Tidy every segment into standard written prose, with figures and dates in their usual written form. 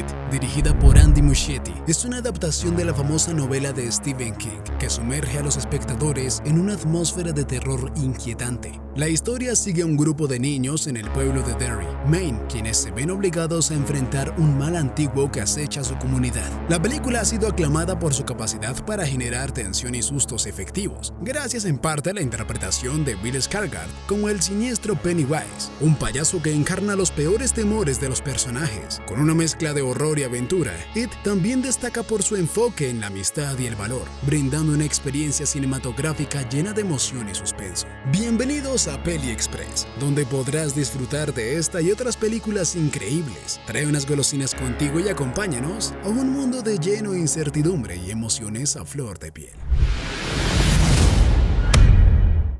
It, dirigida por Andy Muschietti, es una adaptación de la famosa novela de Stephen King que sumerge a los espectadores en una atmósfera de terror inquietante. La historia sigue a un grupo de niños en el pueblo de Derry, Maine, quienes se ven obligados a enfrentar un mal antiguo que acecha a su comunidad. La película ha sido aclamada por su capacidad para generar tensión y sustos efectivos, gracias en parte a la interpretación de Bill Skarsgård como el siniestro Pennywise, un payaso que encarna los peores temores de los personajes. Con una mezcla de horror y aventura, It también destaca por su enfoque en la amistad y el valor, brindando una experiencia cinematográfica llena de emoción y suspenso. Bienvenidos a Peli Express, donde podrás disfrutar de esta y otras películas increíbles. Trae unas golosinas contigo y acompáñanos a un mundo de lleno de incertidumbre y emociones a flor de piel.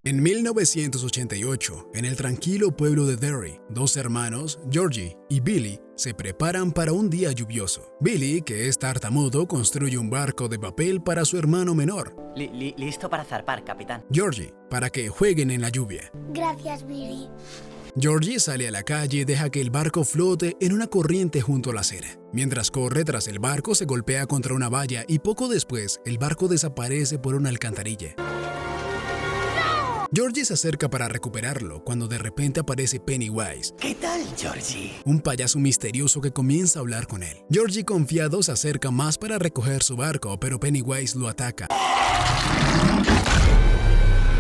En 1988, en el tranquilo pueblo de Derry, dos hermanos, Georgie y Billy, se preparan para un día lluvioso. Billy, que es tartamudo, construye un barco de papel para su hermano menor. Listo para zarpar, capitán. Georgie, para que jueguen en la lluvia. Gracias, Billy. Georgie sale a la calle y deja que el barco flote en una corriente junto a la acera. Mientras corre tras el barco, se golpea contra una valla y poco después, el barco desaparece por una alcantarilla. Georgie se acerca para recuperarlo cuando de repente aparece Pennywise. ¿Qué tal, Georgie? Un payaso misterioso que comienza a hablar con él. Georgie, confiado, se acerca más para recoger su barco, pero Pennywise lo ataca,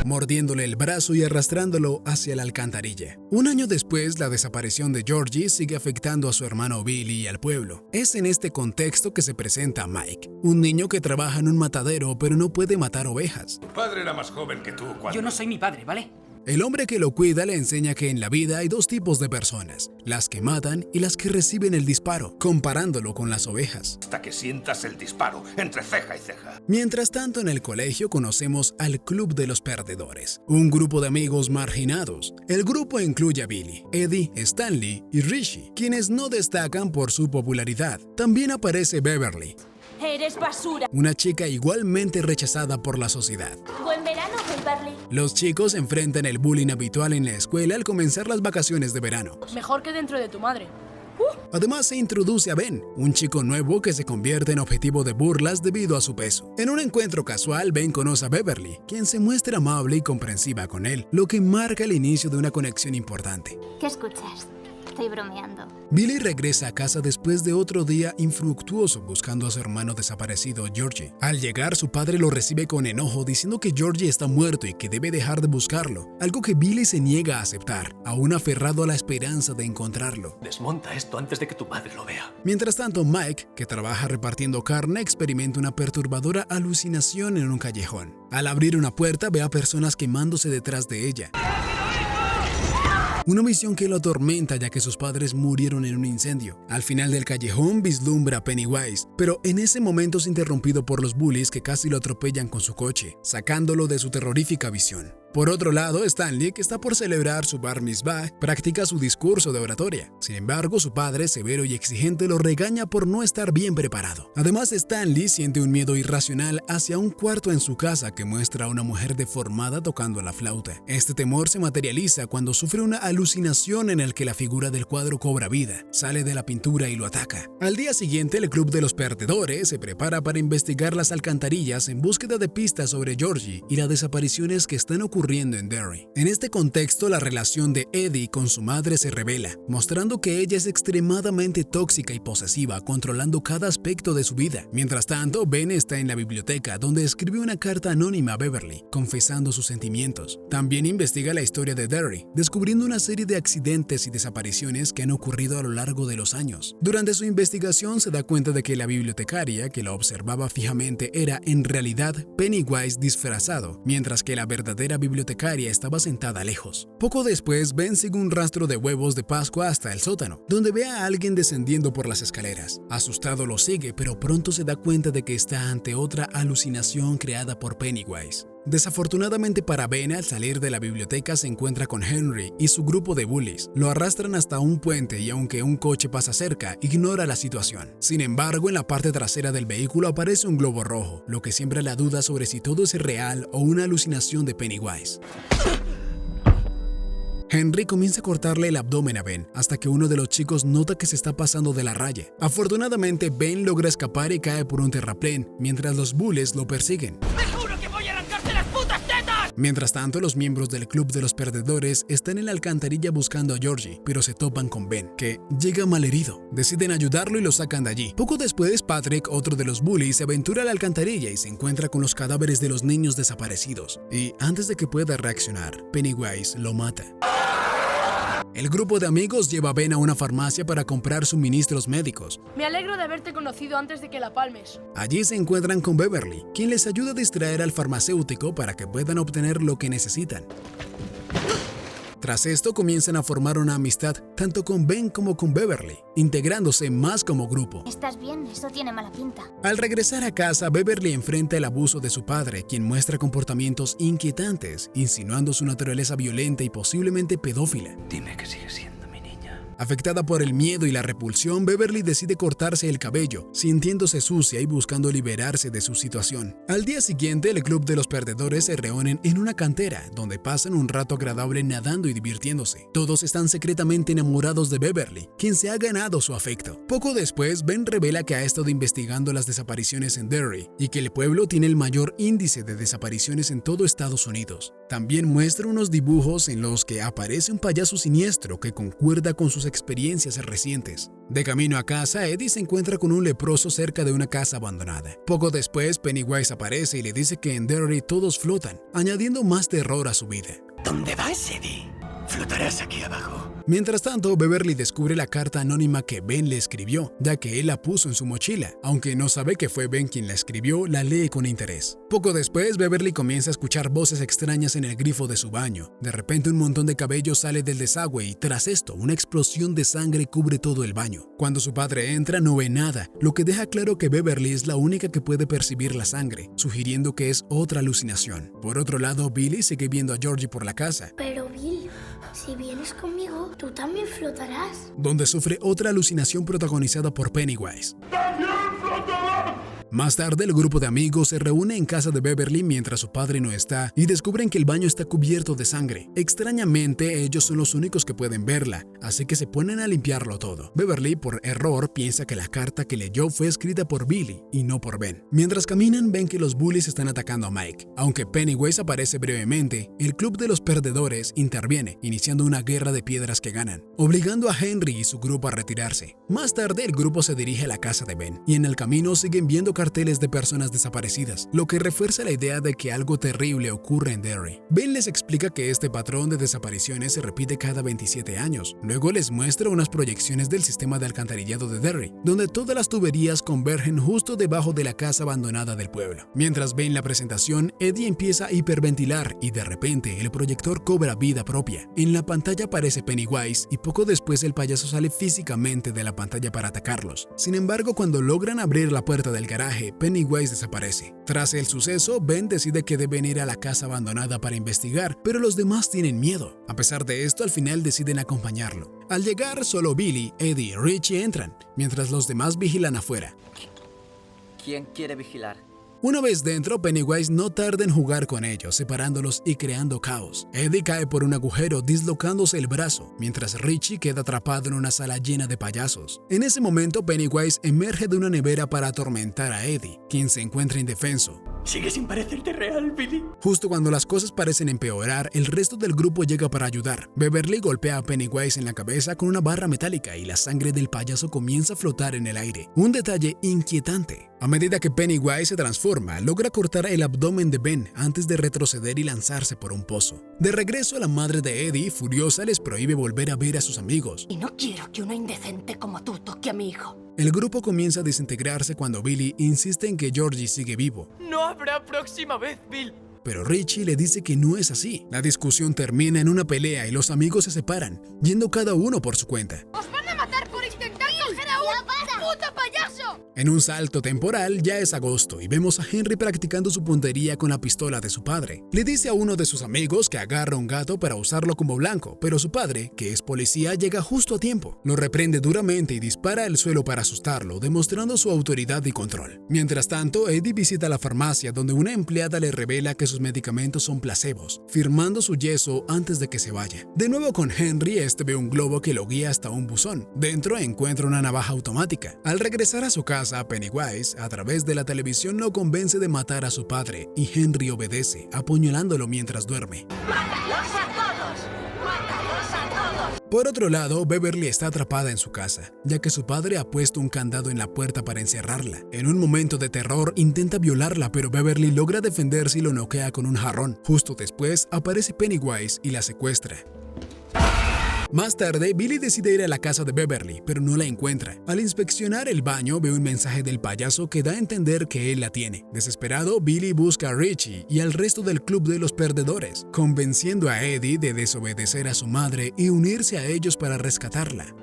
mordiéndole el brazo y arrastrándolo hacia la alcantarilla. Un año después, la desaparición de Georgie sigue afectando a su hermano Billy y al pueblo. Es en este contexto que se presenta Mike, un niño que trabaja en un matadero pero no puede matar ovejas. Tu padre era más joven que tú cuando... Yo no soy mi padre, ¿vale? El hombre que lo cuida le enseña que en la vida hay dos tipos de personas, las que matan y las que reciben el disparo, comparándolo con las ovejas. Hasta que sientas el disparo entre ceja y ceja. Mientras tanto, en el colegio conocemos al Club de los Perdedores, un grupo de amigos marginados. El grupo incluye a Billy, Eddie, Stanley y Richie, quienes no destacan por su popularidad. También aparece Beverly, Eres basura. una chica igualmente rechazada por la sociedad. Buen verano, Beverly. Los chicos enfrentan el bullying habitual en la escuela al comenzar las vacaciones de verano. Mejor que dentro de tu madre. Además, se introduce a Ben, un chico nuevo que se convierte en objetivo de burlas debido a su peso. En un encuentro casual, Ben conoce a Beverly, quien se muestra amable y comprensiva con él, lo que marca el inicio de una conexión importante. ¿Qué escuchas? Estoy bromeando. Billy regresa a casa después de otro día infructuoso buscando a su hermano desaparecido, Georgie. Al llegar, su padre lo recibe con enojo diciendo que Georgie está muerto y que debe dejar de buscarlo, algo que Billy se niega a aceptar, aún aferrado a la esperanza de encontrarlo. Desmonta esto antes de que tu padre lo vea. Mientras tanto, Mike, que trabaja repartiendo carne, experimenta una perturbadora alucinación en un callejón. Al abrir una puerta, ve a personas quemándose detrás de ella. Una visión que lo atormenta ya que sus padres murieron en un incendio. Al final del callejón vislumbra a Pennywise, pero en ese momento es interrumpido por los bullies que casi lo atropellan con su coche, sacándolo de su terrorífica visión. Por otro lado, Stanley, que está por celebrar su bar mitzvah, practica su discurso de oratoria. Sin embargo, su padre, severo y exigente, lo regaña por no estar bien preparado. Además, Stanley siente un miedo irracional hacia un cuarto en su casa que muestra a una mujer deformada tocando la flauta. Este temor se materializa cuando sufre una alucinación en la que la figura del cuadro cobra vida, sale de la pintura y lo ataca. Al día siguiente, el Club de los Perdedores se prepara para investigar las alcantarillas en búsqueda de pistas sobre Georgie y las desapariciones que están ocurriendo en Derry. En este contexto, la relación de Eddie con su madre se revela, mostrando que ella es extremadamente tóxica y posesiva, controlando cada aspecto de su vida. Mientras tanto, Ben está en la biblioteca, donde escribe una carta anónima a Beverly, confesando sus sentimientos. También investiga la historia de Derry, descubriendo una serie de accidentes y desapariciones que han ocurrido a lo largo de los años. Durante su investigación se da cuenta de que la bibliotecaria que la observaba fijamente era en realidad Pennywise disfrazado, mientras que la verdadera bibliotecaria estaba sentada lejos. Poco después, Ben sigue un rastro de huevos de Pascua hasta el sótano, donde ve a alguien descendiendo por las escaleras. Asustado lo sigue, pero pronto se da cuenta de que está ante otra alucinación creada por Pennywise. Desafortunadamente para Ben, al salir de la biblioteca se encuentra con Henry y su grupo de bullies. Lo arrastran hasta un puente y aunque un coche pasa cerca, ignora la situación. Sin embargo, en la parte trasera del vehículo aparece un globo rojo, lo que siembra la duda sobre si todo es real o una alucinación de Pennywise. Henry comienza a cortarle el abdomen a Ben hasta que uno de los chicos nota que se está pasando de la raya. Afortunadamente, Ben logra escapar y cae por un terraplén mientras los bullies lo persiguen. Mientras tanto, los miembros del club de los perdedores están en la alcantarilla buscando a Georgie, pero se topan con Ben, que llega malherido. Deciden ayudarlo y lo sacan de allí. Poco después, Patrick, otro de los bullies, se aventura a la alcantarilla y se encuentra con los cadáveres de los niños desaparecidos. Y antes de que pueda reaccionar, Pennywise lo mata. El grupo de amigos lleva a Ben a una farmacia para comprar suministros médicos. Me alegro de haberte conocido antes de que la palmes. Allí se encuentran con Beverly, quien les ayuda a distraer al farmacéutico para que puedan obtener lo que necesitan. Tras esto comienzan a formar una amistad tanto con Ben como con Beverly, integrándose más como grupo. ¿Estás bien? Eso tiene mala pinta. Al regresar a casa, Beverly enfrenta el abuso de su padre, quien muestra comportamientos inquietantes, insinuando su naturaleza violenta y posiblemente pedófila. Dime que sigue siendo mi niña. Afectada por el miedo y la repulsión, Beverly decide cortarse el cabello, sintiéndose sucia y buscando liberarse de su situación. Al día siguiente, el club de los perdedores se reúnen en una cantera, donde pasan un rato agradable nadando y divirtiéndose. Todos están secretamente enamorados de Beverly, quien se ha ganado su afecto. Poco después, Ben revela que ha estado investigando las desapariciones en Derry y que el pueblo tiene el mayor índice de desapariciones en todo Estados Unidos. También muestra unos dibujos en los que aparece un payaso siniestro que concuerda con sus experiencias recientes. De camino a casa, Eddie se encuentra con un leproso cerca de una casa abandonada. Poco después, Pennywise aparece y le dice que en Derry todos flotan, añadiendo más terror a su vida. ¿Dónde vas, Eddie? Flotarás aquí abajo. Mientras tanto, Beverly descubre la carta anónima que Ben le escribió, ya que él la puso en su mochila. Aunque no sabe que fue Ben quien la escribió, la lee con interés. Poco después, Beverly comienza a escuchar voces extrañas en el grifo de su baño. De repente, un montón de cabello sale del desagüe y tras esto, una explosión de sangre cubre todo el baño. Cuando su padre entra, no ve nada, lo que deja claro que Beverly es la única que puede percibir la sangre, sugiriendo que es otra alucinación. Por otro lado, Billy sigue viendo a Georgie por la casa. Pero Bill, si vienes conmigo, tú también flotarás. Donde sufre otra alucinación protagonizada por Pennywise. Más tarde, el grupo de amigos se reúne en casa de Beverly mientras su padre no está y descubren que el baño está cubierto de sangre. Extrañamente, ellos son los únicos que pueden verla, así que se ponen a limpiarlo todo. Beverly, por error, piensa que la carta que leyó fue escrita por Billy y no por Ben. Mientras caminan, ven que los bullies están atacando a Mike. Aunque Pennywise aparece brevemente, el club de los perdedores interviene, iniciando una guerra de piedras que ganan, obligando a Henry y su grupo a retirarse. Más tarde, el grupo se dirige a la casa de Ben, y en el camino siguen viendo carteles de personas desaparecidas, lo que refuerza la idea de que algo terrible ocurre en Derry. Ben les explica que este patrón de desapariciones se repite cada 27 años. Luego les muestra unas proyecciones del sistema de alcantarillado de Derry, donde todas las tuberías convergen justo debajo de la casa abandonada del pueblo. Mientras ven la presentación, Eddie empieza a hiperventilar y de repente el proyector cobra vida propia. En la pantalla aparece Pennywise y poco después el payaso sale físicamente de la pantalla para atacarlos. Sin embargo, cuando logran abrir la puerta del garaje, Pennywise desaparece. Tras el suceso, Ben decide que deben ir a la casa abandonada para investigar, pero los demás tienen miedo. A pesar de esto, al final deciden acompañarlo. Al llegar, solo Billy, Eddie y Richie entran, mientras los demás vigilan afuera. ¿Quién quiere vigilar? Una vez dentro, Pennywise no tarda en jugar con ellos, separándolos y creando caos. Eddie cae por un agujero, dislocándose el brazo, mientras Richie queda atrapado en una sala llena de payasos. En ese momento, Pennywise emerge de una nevera para atormentar a Eddie, quien se encuentra indefenso. Sigue sin parecerte real, Billy. Justo cuando las cosas parecen empeorar, el resto del grupo llega para ayudar. Beverly golpea a Pennywise en la cabeza con una barra metálica y la sangre del payaso comienza a flotar en el aire. Un detalle inquietante. A medida que Pennywise se transforma, logra cortar el abdomen de Ben antes de retroceder y lanzarse por un pozo. De regreso, la madre de Eddie, furiosa, les prohíbe volver a ver a sus amigos. Y no quiero que una indecente como tú toque a mi hijo. El grupo comienza a desintegrarse cuando Billy insiste en que Georgie sigue vivo. No habrá próxima vez, Bill. Pero Richie le dice que no es así. La discusión termina en una pelea y los amigos se separan, yendo cada uno por su cuenta. ¡Os van a matar por intentar coger a un... puta payaso! En un salto temporal ya es agosto y vemos a Henry practicando su puntería con la pistola de su padre. Le dice a uno de sus amigos que agarra un gato para usarlo como blanco, pero su padre, que es policía, llega justo a tiempo. Lo reprende duramente y dispara al suelo para asustarlo, demostrando su autoridad y control. Mientras tanto, Eddie visita la farmacia donde una empleada le revela que sus medicamentos son placebos, firmando su yeso antes de que se vaya. De nuevo con Henry, este ve un globo que lo guía hasta un buzón. Dentro encuentra una navaja automática. Al regresar a su casa, Pennywise, a través de la televisión, lo convence de matar a su padre y Henry obedece, apuñalándolo mientras duerme. ¡Mátalos a todos! ¡Mátalos a todos! Por otro lado, Beverly está atrapada en su casa, ya que su padre ha puesto un candado en la puerta para encerrarla. En un momento de terror, intenta violarla, pero Beverly logra defenderse y lo noquea con un jarrón. Justo después, aparece Pennywise y la secuestra. Más tarde, Billy decide ir a la casa de Beverly, pero no la encuentra. Al inspeccionar el baño, ve un mensaje del payaso que da a entender que él la tiene. Desesperado, Billy busca a Richie y al resto del club de los perdedores, convenciendo a Eddie de desobedecer a su madre y unirse a ellos para rescatarla.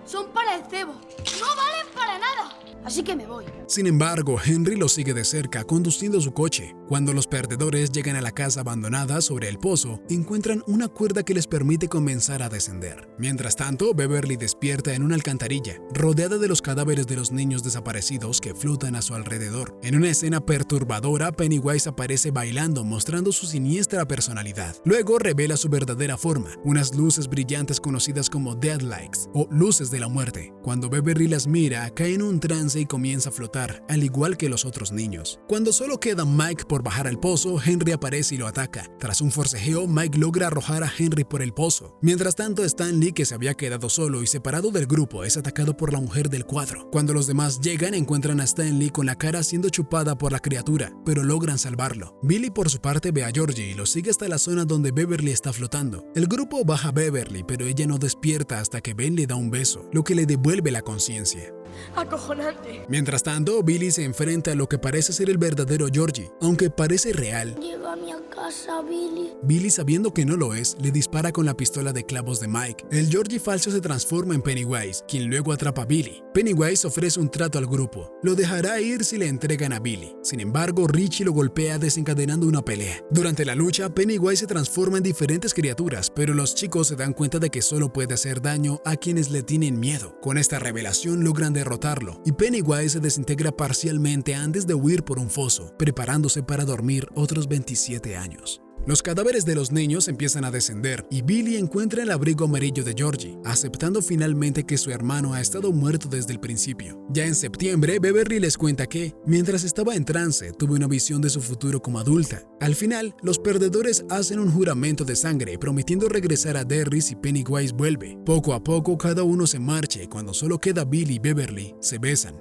Son para el cebo. No valen para nada. Así que me voy. Sin embargo, Henry lo sigue de cerca conduciendo su coche. Cuando los perdedores llegan a la casa abandonada sobre el pozo, encuentran una cuerda que les permite comenzar a descender. Mientras tanto, Beverly despierta en una alcantarilla, rodeada de los cadáveres de los niños desaparecidos que flotan a su alrededor. En una escena perturbadora, Pennywise aparece bailando, mostrando su siniestra personalidad. Luego revela su verdadera forma, unas luces brillantes conocidas como Deadlights o luces de la muerte. Cuando Beverly las mira, cae en un trance y comienza a flotar, al igual que los otros niños. Cuando solo queda Mike por bajar al pozo, Henry aparece y lo ataca. Tras un forcejeo, Mike logra arrojar a Henry por el pozo. Mientras tanto, Stanley, que se había quedado solo y separado del grupo, es atacado por la mujer del cuadro. Cuando los demás llegan, encuentran a Stanley con la cara siendo chupada por la criatura, pero logran salvarlo. Billy, por su parte, ve a Georgie y lo sigue hasta la zona donde Beverly está flotando. El grupo baja a Beverly, pero ella no despierta hasta que Ben le da un beso, lo que le devuelve la conciencia. Acojonante. Mientras tanto, Billy se enfrenta a lo que parece ser el verdadero Georgie, aunque parece real. Llévame a casa, Billy. Billy, sabiendo que no lo es, le dispara con la pistola de clavos de Mike. El Georgie falso se transforma en Pennywise, quien luego atrapa a Billy. Pennywise ofrece un trato al grupo. Lo dejará ir si le entregan a Billy. Sin embargo, Richie lo golpea desencadenando una pelea. Durante la lucha, Pennywise se transforma en diferentes criaturas, pero los chicos se dan cuenta de que solo puede hacer daño a quienes le tienen miedo. Con esta revelación logran derrotarlo, y Pennywise se desintegra parcialmente antes de huir por un foso, preparándose para dormir otros 27 años. Los cadáveres de los niños empiezan a descender y Billy encuentra el abrigo amarillo de Georgie, aceptando finalmente que su hermano ha estado muerto desde el principio. Ya en septiembre, Beverly les cuenta que, mientras estaba en trance, tuvo una visión de su futuro como adulta. Al final, los perdedores hacen un juramento de sangre, prometiendo regresar a Derry si Pennywise vuelve. Poco a poco, cada uno se marcha y cuando solo queda Billy y Beverly, se besan,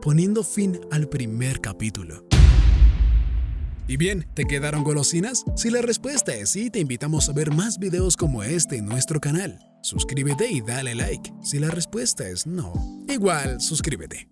poniendo fin al primer capítulo. ¿Y bien, te quedaron golosinas? Si la respuesta es sí, te invitamos a ver más videos como este en nuestro canal. Suscríbete y dale like. Si la respuesta es no, igual suscríbete.